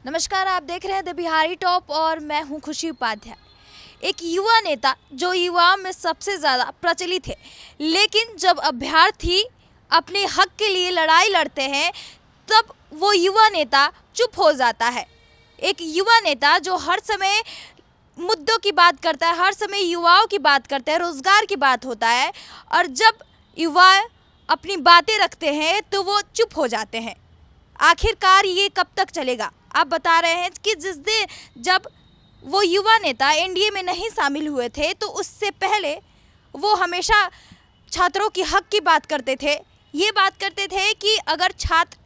नमस्कार, आप देख रहे हैं द बिहारी टॉप और मैं हूं खुशी उपाध्याय। एक युवा नेता जो युवाओं में सबसे ज़्यादा प्रचलित है, लेकिन जब अभ्यर्थी अपने हक के लिए लड़ाई लड़ते हैं तब वो युवा नेता चुप हो जाता है। एक युवा नेता जो हर समय मुद्दों की बात करता है, हर समय युवाओं की बात करता है, रोज़गार की बात होता है, और जब युवा अपनी बातें रखते हैं तो वो चुप हो जाते हैं। आखिरकार ये कब तक चलेगा? आप बता रहे हैं कि जिस दिन जब वो युवा नेता एनडीए में नहीं शामिल हुए थे तो उससे पहले वो हमेशा छात्रों की हक की बात करते थे। ये बात करते थे कि अगर छात्र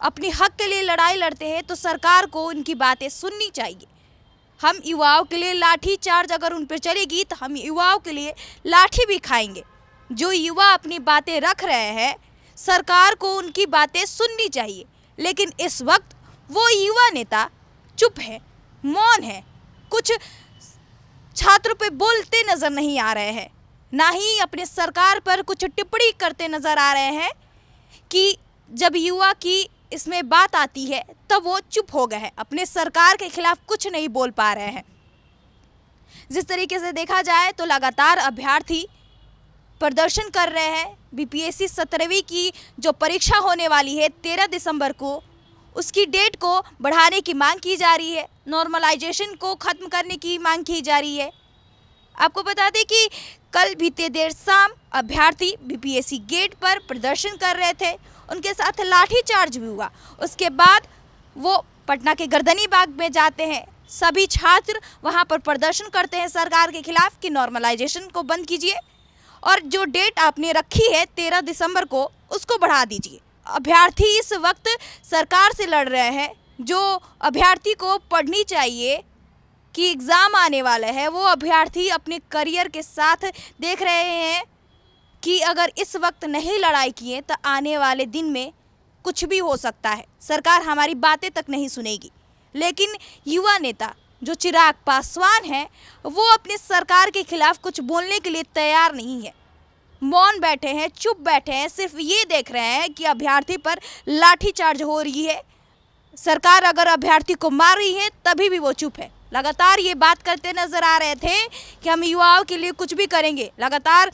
अपनी हक के लिए लड़ाई लड़ते हैं तो सरकार को उनकी बातें सुननी चाहिए। हम युवाओं के लिए लाठी चार्ज अगर उन पर चलेगी तो हम युवाओं के लिए लाठी भी खाएंगे। जो युवा अपनी बातें रख रहे हैं, सरकार को उनकी बातें सुननी चाहिए, लेकिन इस वक्त वो युवा नेता चुप है, मौन है, कुछ छात्रों पे बोलते नज़र नहीं आ रहे हैं, ना ही अपने सरकार पर कुछ टिप्पणी करते नज़र आ रहे हैं। कि जब युवा की इसमें बात आती है तब वो चुप हो गए हैं, अपने सरकार के खिलाफ कुछ नहीं बोल पा रहे हैं। जिस तरीके से देखा जाए तो लगातार अभ्यर्थी प्रदर्शन कर रहे हैं। बीपीएससी 17वीं की जो परीक्षा होने वाली है 13 दिसंबर को, उसकी डेट को बढ़ाने की मांग की जा रही है, नॉर्मलाइजेशन को ख़त्म करने की मांग की जा रही है। आपको बता दें कि कल बीते देर शाम अभ्यर्थी बीपीएससी गेट पर प्रदर्शन कर रहे थे, उनके साथ लाठीचार्ज भी हुआ। उसके बाद वो पटना के गर्दनी बाग में जाते हैं। सभी छात्र वहां पर प्रदर्शन करते हैं सरकार के खिलाफ कि नॉर्मलाइजेशन को बंद कीजिए और जो डेट आपने रखी है 13 दिसंबर को, उसको बढ़ा दीजिए। अभ्यर्थी इस वक्त सरकार से लड़ रहे हैं। जो अभ्यर्थी को पढ़नी चाहिए कि एग्ज़ाम आने वाला है, वो अभ्यर्थी अपने करियर के साथ देख रहे हैं कि अगर इस वक्त नहीं लड़ाई किए तो आने वाले दिन में कुछ भी हो सकता है, सरकार हमारी बातें तक नहीं सुनेगी। लेकिन युवा नेता जो चिराग पासवान है, वो अपनी सरकार के खिलाफ कुछ बोलने के लिए तैयार नहीं है, मौन बैठे हैं, चुप बैठे हैं, सिर्फ ये देख रहे हैं कि अभ्यर्थी पर लाठीचार्ज हो रही है। सरकार अगर अभ्यर्थी को मार रही है तभी भी वो चुप है। लगातार ये बात करते नजर आ रहे थे कि हम युवाओं के लिए कुछ भी करेंगे। लगातार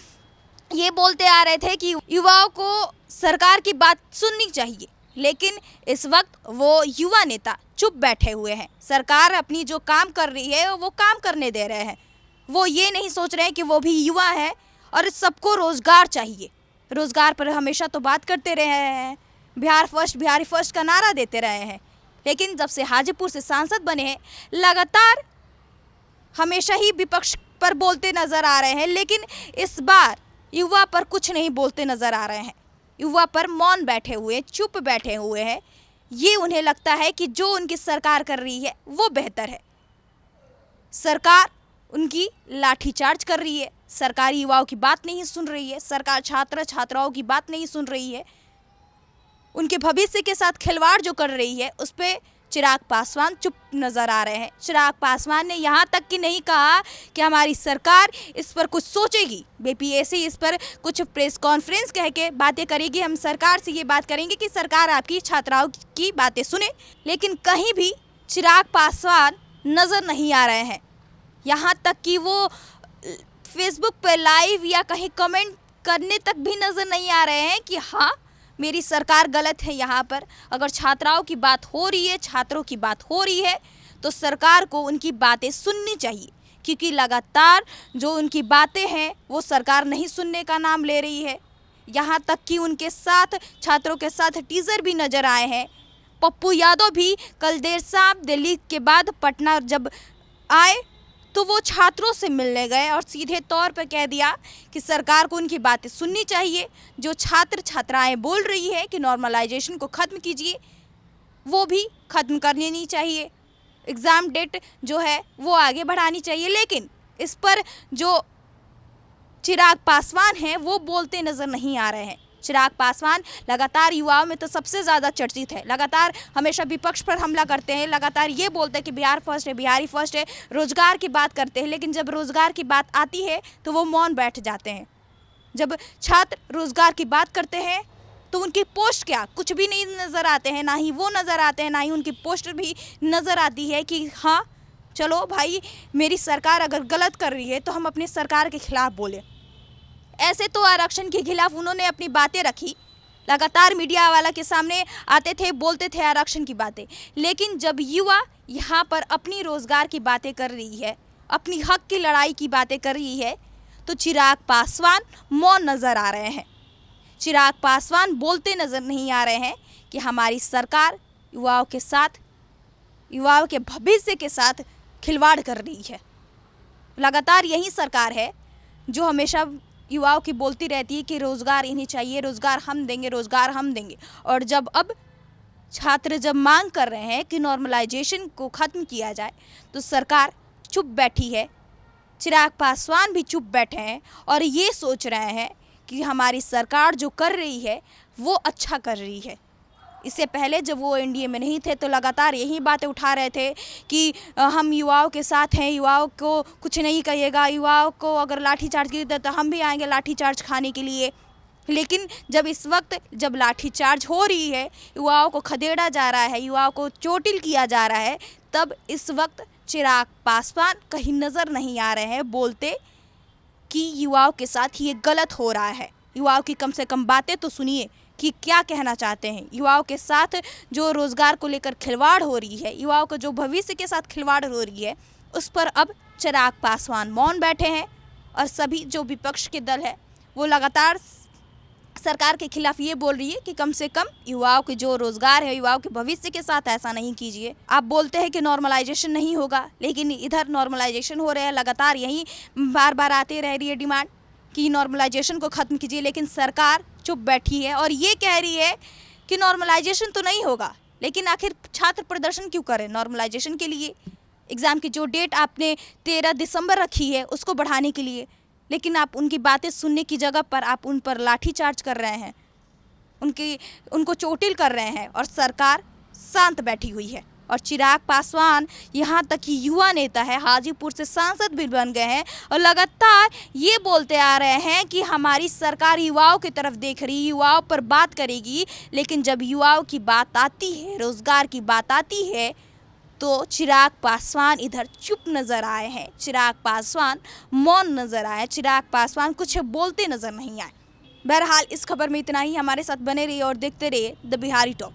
ये बोलते आ रहे थे कि युवाओं को सरकार की बात सुननी चाहिए, लेकिन इस वक्त वो युवा नेता चुप बैठे हुए हैं। सरकार अपनी जो काम कर रही है वो काम करने दे रहे हैं। वो ये नहीं सोच रहे हैं कि वो भी युवा है और सबको रोज़गार चाहिए। रोज़गार पर हमेशा तो बात करते रहे हैं, बिहार फर्स्ट, बिहारी फर्स्ट का नारा देते रहे हैं, लेकिन जब से हाजीपुर से सांसद बने हैं लगातार हमेशा ही विपक्ष पर बोलते नज़र आ रहे हैं, लेकिन इस बार युवा पर कुछ नहीं बोलते नज़र आ रहे हैं। युवा पर मौन बैठे हुए, चुप बैठे हुए हैं। ये उन्हें लगता है कि जो उनकी सरकार कर रही है वो बेहतर है। सरकार उनकी लाठीचार्ज कर रही है, सरकार युवाओं की बात नहीं सुन रही है, सरकार छात्र छात्राओं की बात नहीं सुन रही है, उनके भविष्य के साथ खिलवाड़ जो कर रही है उस पर चिराग पासवान चुप नज़र आ रहे हैं। चिराग पासवान ने यहाँ तक कि नहीं कहा कि हमारी सरकार इस पर कुछ सोचेगी, बीपीएससी इस पर कुछ प्रेस कॉन्फ्रेंस कह के बातें करेगी, हम सरकार से ये बात करेंगे कि सरकार आपकी छात्राओं की बातें सुने, लेकिन कहीं भी चिराग पासवान नज़र नहीं आ रहे हैं। यहाँ तक कि वो फेसबुक पर लाइव या कहीं कमेंट करने तक भी नज़र नहीं आ रहे हैं कि हाँ मेरी सरकार गलत है। यहाँ पर अगर छात्राओं की बात हो रही है, छात्रों की बात हो रही है, तो सरकार को उनकी बातें सुननी चाहिए, क्योंकि लगातार जो उनकी बातें हैं वो सरकार नहीं सुनने का नाम ले रही है। यहाँ तक कि उनके साथ छात्रों के साथ टीज़र भी नज़र आए हैं। पप्पू यादव भी कल देर शाम दिल्ली के बाद पटना जब आए तो वो छात्रों से मिलने गए और सीधे तौर पर कह दिया कि सरकार को उनकी बातें सुननी चाहिए। जो छात्र छात्राएं बोल रही है कि नॉर्मलाइजेशन को ख़त्म कीजिए, वो भी ख़त्म करनी नहीं चाहिए। एग्ज़ाम डेट जो है वो आगे बढ़ानी चाहिए, लेकिन इस पर जो चिराग पासवान हैं वो बोलते नज़र नहीं आ रहे हैं। चिराग पासवान लगातार युवाओं में तो सबसे ज़्यादा चर्चित है, लगातार हमेशा विपक्ष पर हमला करते हैं, लगातार ये बोलते हैं कि बिहार फर्स्ट है, बिहारी फर्स्ट है, रोज़गार की बात करते हैं, लेकिन जब रोज़गार की बात आती है तो वो मौन बैठ जाते हैं। जब छात्र रोज़गार की बात करते हैं तो उनकी पोस्ट क्या, कुछ भी नहीं नज़र आते हैं, ना ही वो नज़र आते हैं, ना ही उनकी पोस्टर भी नज़र आती है कि हाँ चलो भाई मेरी सरकार अगर गलत कर रही है तो हम अपनी सरकार के खिलाफ बोले। ऐसे तो आरक्षण के खिलाफ उन्होंने अपनी बातें रखी, लगातार मीडिया वाला के सामने आते थे, बोलते थे आरक्षण की बातें, लेकिन जब युवा यहाँ पर अपनी रोज़गार की बातें कर रही है, अपनी हक की लड़ाई की बातें कर रही है, तो चिराग पासवान मौन नज़र आ रहे हैं। चिराग पासवान बोलते नज़र नहीं आ रहे हैं कि हमारी सरकार युवाओं के साथ, युवाओं के भविष्य के साथ खिलवाड़ कर रही है। लगातार यही सरकार है जो हमेशा युवाओं की बोलती रहती है कि रोज़गार इन्हें चाहिए, रोज़गार हम देंगे, रोज़गार हम देंगे। और जब अब छात्र जब मांग कर रहे हैं कि नॉर्मलाइजेशन को ख़त्म किया जाए तो सरकार चुप बैठी है। चिराग पासवान भी चुप बैठे हैं और ये सोच रहे हैं कि हमारी सरकार जो कर रही है वो अच्छा कर रही है। इससे पहले जब वो एनडीए में नहीं थे तो लगातार यही बातें उठा रहे थे कि हम युवाओं के साथ हैं, युवाओं को कुछ नहीं कहिएगा, युवाओं को अगर लाठीचार्ज की तो हम भी आएंगे लाठीचार्ज खाने के लिए। लेकिन जब इस वक्त जब लाठीचार्ज हो रही है, युवाओं को खदेड़ा जा रहा है, युवाओं को चोटिल किया जा रहा है, तब इस वक्त चिराग पासवान कहीं नज़र नहीं आ रहे हैं बोलते कि युवाओं के साथ ये गलत हो रहा है। युवाओं की कम से कम बातें तो सुनिए कि क्या कहना चाहते हैं। युवाओं के साथ जो रोज़गार को लेकर खिलवाड़ हो रही है, युवाओं को जो भविष्य के साथ खिलवाड़ हो रही है, उस पर अब चिराग पासवान मौन बैठे हैं और सभी जो विपक्ष के दल है वो लगातार सरकार के खिलाफ ये बोल रही है कि कम से कम युवाओं के जो रोज़गार है, युवाओं के भविष्य के साथ ऐसा नहीं कीजिए। आप बोलते हैं कि नॉर्मलाइजेशन नहीं होगा, लेकिन इधर नॉर्मलाइजेशन हो रहा है, लगातार यही बार बार आते रह रही है डिमांड कि नॉर्मलाइजेशन को ख़त्म कीजिए, लेकिन सरकार चुप बैठी है और ये कह रही है कि नॉर्मलाइजेशन तो नहीं होगा, लेकिन आखिर छात्र प्रदर्शन क्यों करें नॉर्मलाइजेशन के लिए। एग्ज़ाम की जो डेट आपने 13 दिसंबर रखी है उसको बढ़ाने के लिए, लेकिन आप उनकी बातें सुनने की जगह पर आप उन पर लाठीचार्ज कर रहे हैं, उनको चोटिल कर रहे हैं और सरकार शांत बैठी हुई है। और चिराग पासवान यहाँ तक कि युवा नेता है, हाजीपुर से सांसद भी बन गए हैं और लगातार ये बोलते आ रहे हैं कि हमारी सरकार युवाओं की तरफ देख रही, युवाओं पर बात करेगी। लेकिन जब युवाओं की बात आती है, रोज़गार की बात आती है, तो चिराग पासवान इधर चुप नज़र आए हैं, चिराग पासवान मौन नज़र आए, चिराग पासवान कुछ बोलते नज़र नहीं आए। बहरहाल इस खबर में इतना ही। हमारे साथ बने रहिए और देखते रहिए द बिहारी टॉक।